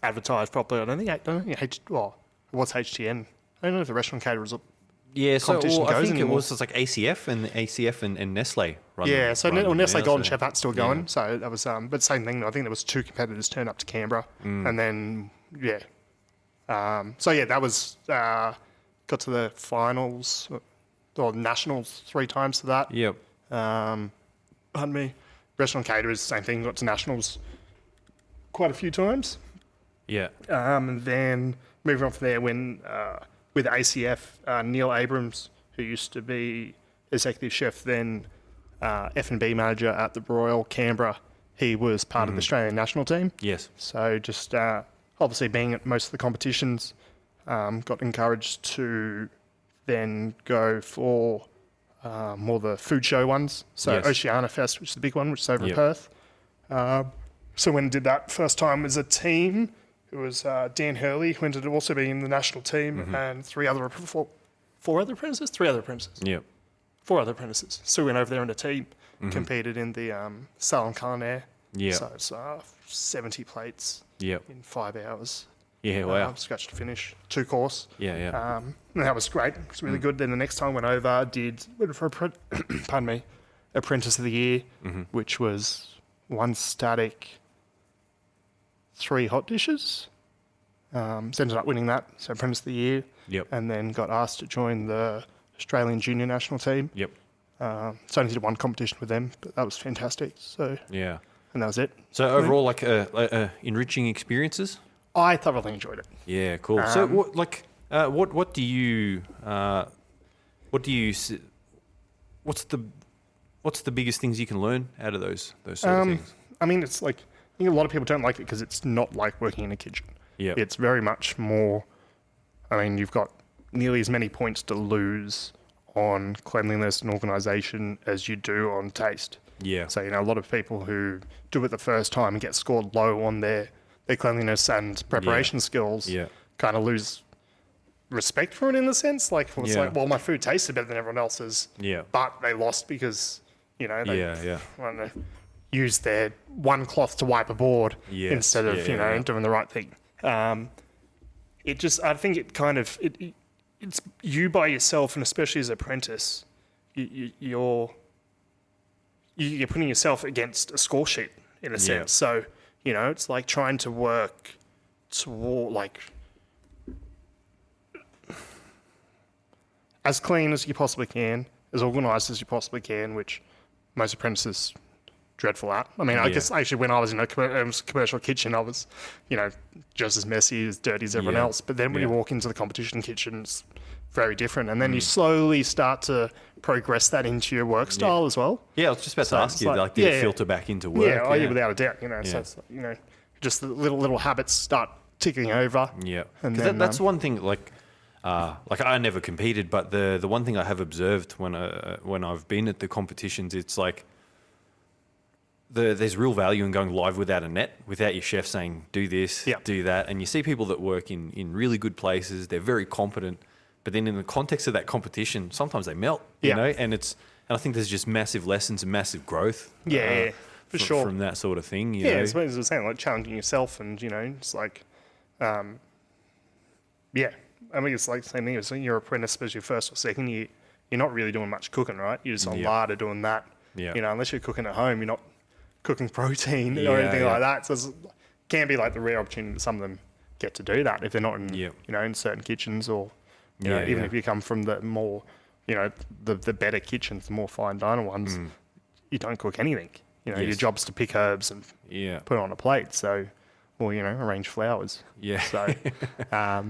Advertised properly. I don't think what's HTN? I don't know if the restaurant caterers competition goes I think anymore. It's like ACF and Nestle. Nestle Golden Chef that's still going. So that was but same thing. I think there was 2 competitors turn up to Canberra, and then that was got to the finals or nationals 3 times for that. Yep. Pardon me. Restaurant caterers, same thing. Got to nationals quite a few times. Yeah. And then moving on from there, when with ACF, Neil Abrams, who used to be executive chef, then F&B manager at the Royal Canberra, he was part of the Australian national team. Yes. So just obviously being at most of the competitions, got encouraged to then go for more the food show ones. So Oceania Fest, which is the big one, which is over in Perth. So when I did that first time as a team, it was Dan Hurley, who ended up also being in the national team, and 4 other apprentices? 3 other apprentices. Yeah. 4 other apprentices. So we went over there in a team, competed in the salon culinary. Yeah. So it's 70 plates in 5 hours. Yeah, wow. Scratch to finish, 2 course. Yeah. And that was great. It was really good. Then the next time I went over, went for Apprentice of the Year, which was 1 static, 3 hot dishes. So ended up winning that. So Apprentice of the Year. Yep. And then got asked to join the Australian junior national team. Yep. So I only did 1 competition with them, but that was fantastic. So yeah. And that was it. So overall, enriching experiences? I thoroughly enjoyed it. Yeah, cool. So what do you what's the biggest things you can learn out of those sort of things? I mean, it's like, I think a lot of people don't like it because it's not like working in a kitchen. Yeah. It's very much more, I mean, you've got nearly as many points to lose on cleanliness and organisation as you do on taste. Yeah. So, a lot of people who do it the first time and get scored low on their cleanliness and preparation skills kind of lose respect for it in the sense. Like, it's like, well, my food tasted better than everyone else's, but they lost because, they I don't know, used their one cloth to wipe a board instead of, doing the right thing. It just, I think it kind of, it's you by yourself, and especially as an apprentice, you're putting yourself against a score sheet in a sense. So, it's like trying to work toward, like, as clean as you possibly can, as organised as you possibly can, which most apprentices dreadful at. I mean, I guess actually when I was in a commercial kitchen, I was, just as messy, as dirty as everyone else. But then when you walk into the competition kitchen, it's very different. And then you slowly start to progress that into your work style as well. Yeah, I was just about to ask you, did it filter back into work? Yeah, without a doubt. So it's, just the little habits start ticking over. Yeah, because that's one thing. Like I never competed, but the one thing I have observed when I've been at the competitions, it's like there's real value in going live without a net, without your chef saying do this, do that, and you see people that work in really good places. They're very competent, but then in the context of that competition, sometimes they melt. And I think there's just massive lessons and massive growth. For sure. From that sort of thing. You know? As I was saying, like challenging yourself, and it's like, I mean, it's like the same thing as you're an apprentice, as your first or second year, you're not really doing much cooking, right? You're just on larder doing that. Unless you're cooking at home, you're not cooking protein or anything like that. So it can be like the rare opportunity that some of them get to do that if they're not in, in certain kitchens or You know, even if you come from the more, you know, the better kitchens, the more fine diner ones, you don't cook anything. You know, your job's to pick herbs and put it on a plate. So, or, you know, arrange flowers. Yeah. So, I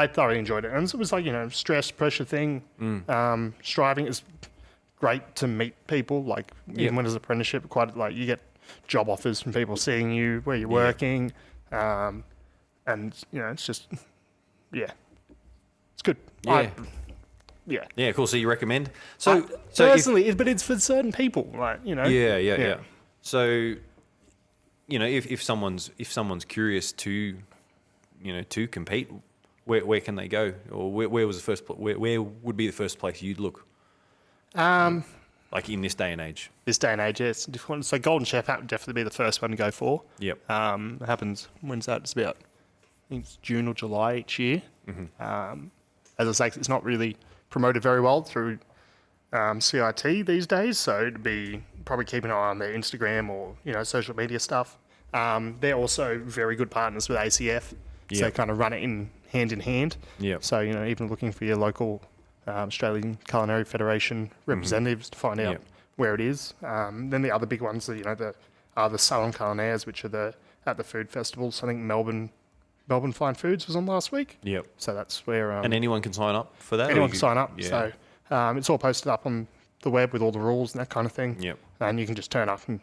thoroughly enjoyed it. And it was like, you know, stress, pressure thing, striving. It's great to meet people. Like, even when it's apprenticeship, quite like you get job offers from people seeing you, where you're working. And, you know, it's just, it's good. Yeah, cool. So you recommend? So personally, but it's for certain people, like, you know. Yeah. So, you know, if someone's curious to, you know, to compete, where can they go, or where was the first where would be the first place you'd look? Like in this day and age. This day and age, yes. So Golden Chef would definitely be the first one to go for. Yep. It happens. When's that? It's about, I think it's June or July each year. As I say, it's not really promoted very well through CIT these days, so it'd be probably keep an eye on their Instagram or, you know, social media stuff. They're also very good partners with ACF, so they kind of run it hand in hand. So, you know, even looking for your local Australian Culinary Federation representatives to find out where it is. Then the other big ones are, you know, the Salon Culinaires, which are at the food festivals. I think Melbourne Fine Foods was on last week. So that's where... and anyone can sign up for that? Anyone can sign up. So it's all posted up on the web with all the rules and that kind of thing. And you can just turn up and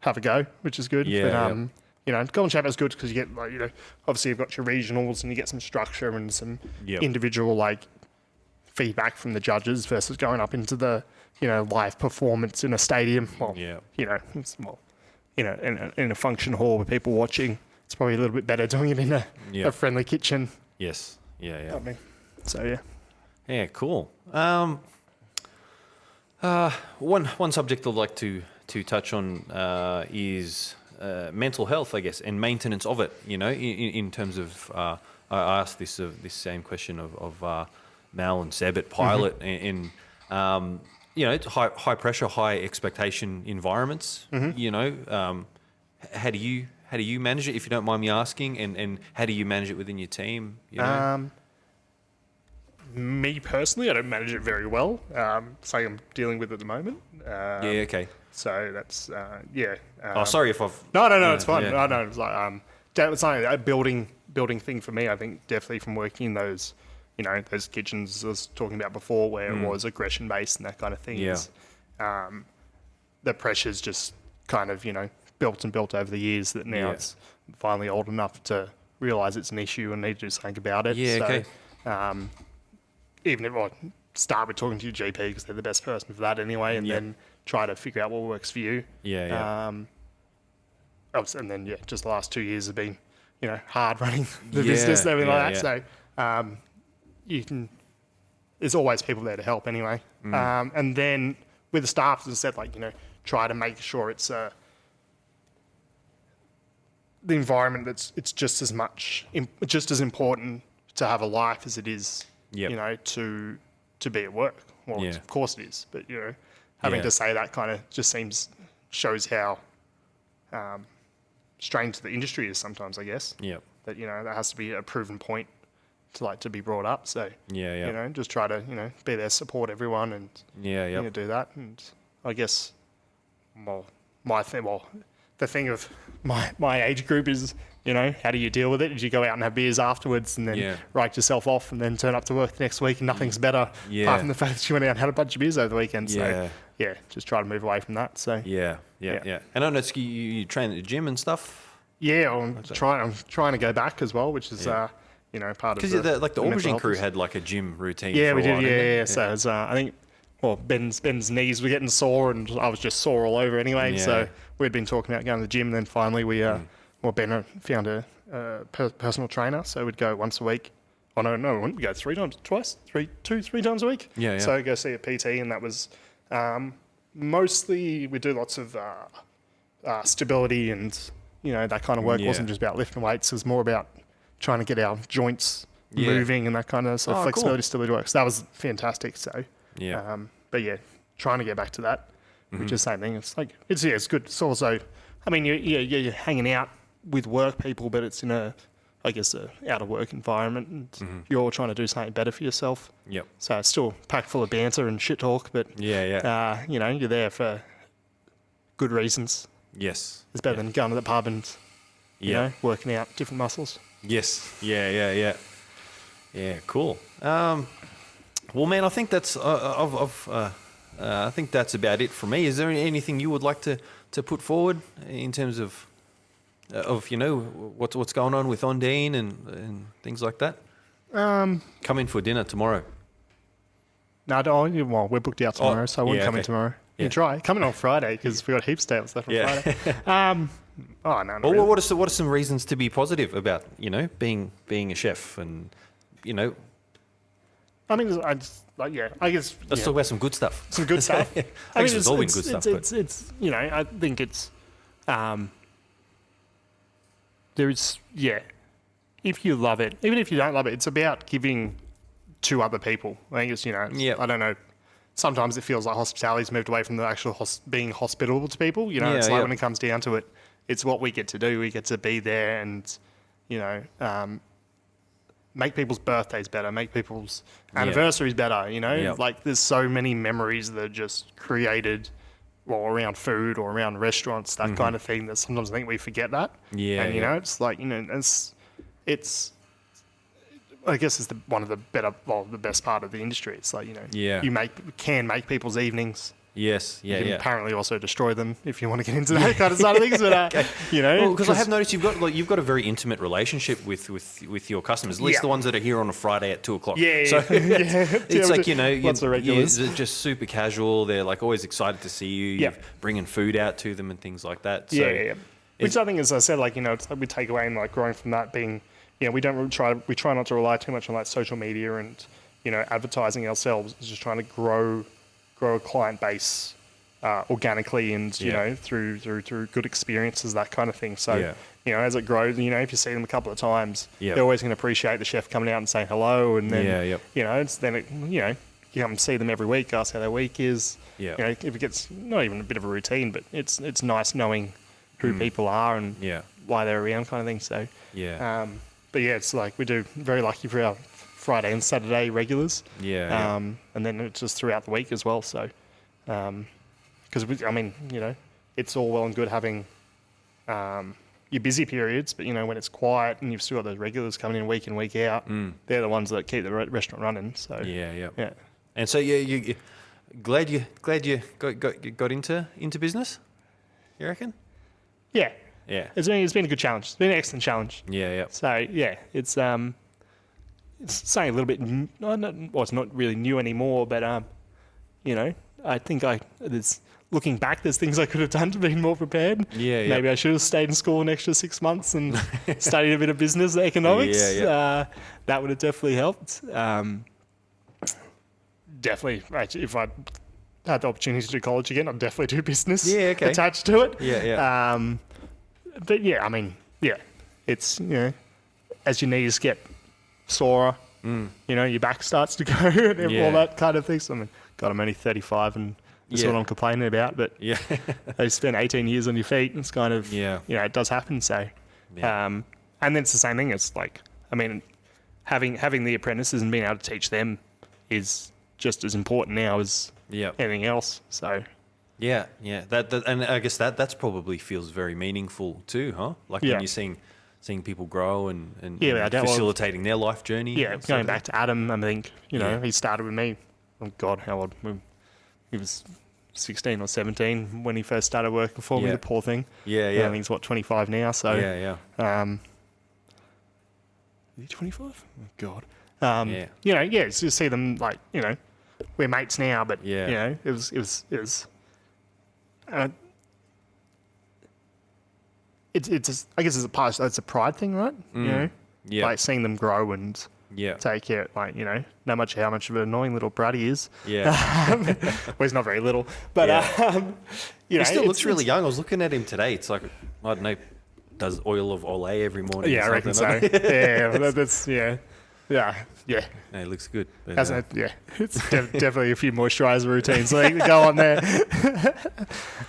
have a go, which is good. You know, Golden Chef is good because you get, like, you know, obviously you've got your regionals and you get some structure and some individual, like, feedback from the judges versus going up into the, you know, live performance in a stadium. Well, you know, it's more, you know, in a function hall with people watching. It's probably a little bit better doing it in a friendly kitchen. Yes. Yeah. So, Yeah, cool. One subject I'd like to touch on is mental health, I guess, and maintenance of it. You know, in terms of, I asked this same question of Mal and Seb at Pilot, and you know, it's high pressure, high expectation environments. You know, how do you manage it, if you don't mind me asking, and how do you manage it within your team? You know? Me personally, I don't manage it very well. Something I'm dealing with at the moment. Okay. So that's sorry if I've... No, it's fine. No, it's like it's like a building thing for me. I think definitely from working in those, you know, those kitchens I was talking about before, where it was aggression based and that kind of thing. The pressure's just kind of, you know, built over the years, that now it's finally old enough to realise it's an issue and need to do something about it. Even if I start with talking to your GP because they're the best person for that anyway, and then try to figure out what works for you. And then just the last 2 years have been, you know, hard running the business and everything like that. So you can, there's always people there to help anyway. And then with the staff, as I said, like, you know, try to make sure it's the environment it's just as important to have a life as it is, you know, to be at work. Well, of course it is, but, you know, having to say that kind of just shows how strange the industry is sometimes, I guess. That, you know, that has to be a proven point to be brought up. So, you know, just try to, you know, be there, support everyone, and you know, do that. And I guess, the thing of my age group is, you know, how do you deal with it? Did you go out and have beers afterwards and then write yourself off and then turn up to work the next week and nothing's better, apart from the fact that you went out and had a bunch of beers over the weekend? So, just try to move away from that. So And I know you train at the gym and stuff. I'm trying to go back as well, which is you know, part of because the aubergine crew had like a gym routine. Yeah, for we a while, did. So it was, I think, Ben's knees were getting sore and I was just sore all over anyway. So we'd been talking about going to the gym, and then finally Ben found a personal trainer, so we'd go once a week. Oh no, we wouldn't go 3 times a week. So go see a PT, and that was mostly we do lots of stability and, you know, that kind of work. It wasn't just about lifting weights. It was more about trying to get our joints moving and that kind of stuff, flexibility, stability work. So that was fantastic. So but trying to get back to that, which is the same thing. It's like it's good. It's also, I mean, you're hanging out with work people, but it's in a I guess, a out of work environment, and you're all trying to do something better for yourself. Yep. So it's still packed full of banter and shit talk, but you're there for good reasons. Yes. It's better than going to the pub and working out different muscles. Yes. Yeah. Cool. Well, man, I think that's I think that's about it for me. Is there anything you would like to put forward in terms of what's going on with Ondine and things like that? Come in for dinner tomorrow. No, well, we're booked out tomorrow, so I wouldn't come in tomorrow. You can try. Come in on Friday because we got heaps of tables left on Friday. No. Well, really. what are some reasons to be positive about being a chef and I mean, I guess. Let's talk about some good stuff. Some good stuff. I mean, it's all been good stuff. It's I think it's there's if you love it, even if you don't love it, it's about giving to other people. I think it's I don't know. Sometimes it feels like hospitality's moved away from the actual being hospitable to people. It's like when it comes down to it, it's what we get to do. We get to be there and make people's birthdays better, make people's anniversaries better. Like there's so many memories that are just created. Well, around food or around restaurants, that kind of thing. That sometimes I think we forget that. Yeah. And it's like it's. I guess it's one of the the best part of the industry. It's like you can make people's evenings. Yes, you can apparently also destroy them if you want to get into that kind of side of things. But because I have noticed you've got a very intimate relationship with your customers, at least the ones that are here on a Friday at 2:00. Yeah, so it's like lots of regulars. They're just super casual. They're like always excited to see you. You're bringing food out to them and things like that. So which I think, as I said, it's like we take away and like growing from that being, we try not to rely too much on like social media and advertising ourselves. It's just trying to grow a client base organically and through good experiences, that kind of thing. So as it grows, if you see them a couple of times, they're always going to appreciate the chef coming out and saying hello, and then you come see them every week, ask how their week is. If it gets not even a bit of a routine, but it's nice knowing who people are and why they're around, kind of thing. So but it's like we do very lucky for our Friday and Saturday regulars. And then it's just throughout the week as well. So, because it's all well and good having your busy periods, but when it's quiet and you've still got those regulars coming in week out, they're the ones that keep the restaurant running. So yeah. And so you glad you got into business, you reckon? Yeah. Yeah. It's been a good challenge. It's been an excellent challenge. Yeah. So it's saying a little bit. It's not really new anymore, but I think looking back, there's things I could have done to be more prepared. Maybe I should have stayed in school an extra 6 months and studied a bit of business economics. That would have definitely helped. Definitely, if I had the opportunity to do college again, I'd definitely do business. Attached to it. But it's as your knees get sorer, your back starts to go and all that kind of thing. So, God, I'm only 35 and that's what I'm complaining about. But I spent 18 years on your feet. And it's kind of, it does happen. So, and then it's the same thing. It's like, having the apprentices and being able to teach them is just as important now as anything else. So. Yeah. That and I guess that's probably feels very meaningful too, huh? Like when you're seeing people grow and facilitating their life journey. Yeah, going back to Adam, I think, he started with me. Oh God, how old? He was 16 or 17 when he first started working for me, the poor thing. Yeah. I think he's 25 now, so. Yeah. Is he 25? Oh God. It's just see them like, we're mates now, but it was it's I guess it's a pride thing, right? Like seeing them grow and take care. Like no matter how much of an annoying little brat he is. Well, he's not very little, but he still looks really young. I was looking at him today. It's like I don't know, does oil of Olay every morning. Yeah, I reckon so. Yeah, that's Yeah. Yeah, it looks good. But, it's definitely a few moisturiser routines that go on there.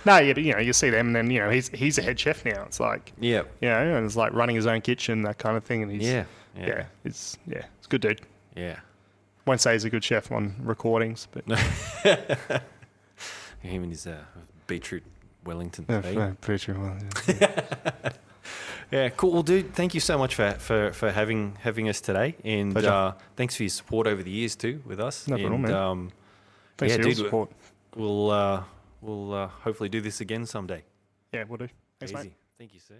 No, yeah, but you see them, and then he's a head chef now. It's like and it's like running his own kitchen, that kind of thing. And he's it's a good dude. Yeah, won't say he's a good chef on recordings, but him and his beetroot Wellington. Beetroot Wellington. Yeah, cool. Well, dude, thank you so much for having us today, and thanks for your support over the years too with us. No problem, man. Thanks for your support. We'll hopefully do this again someday. Yeah, we'll do. Thanks, Easy. mate. Thank you, sir.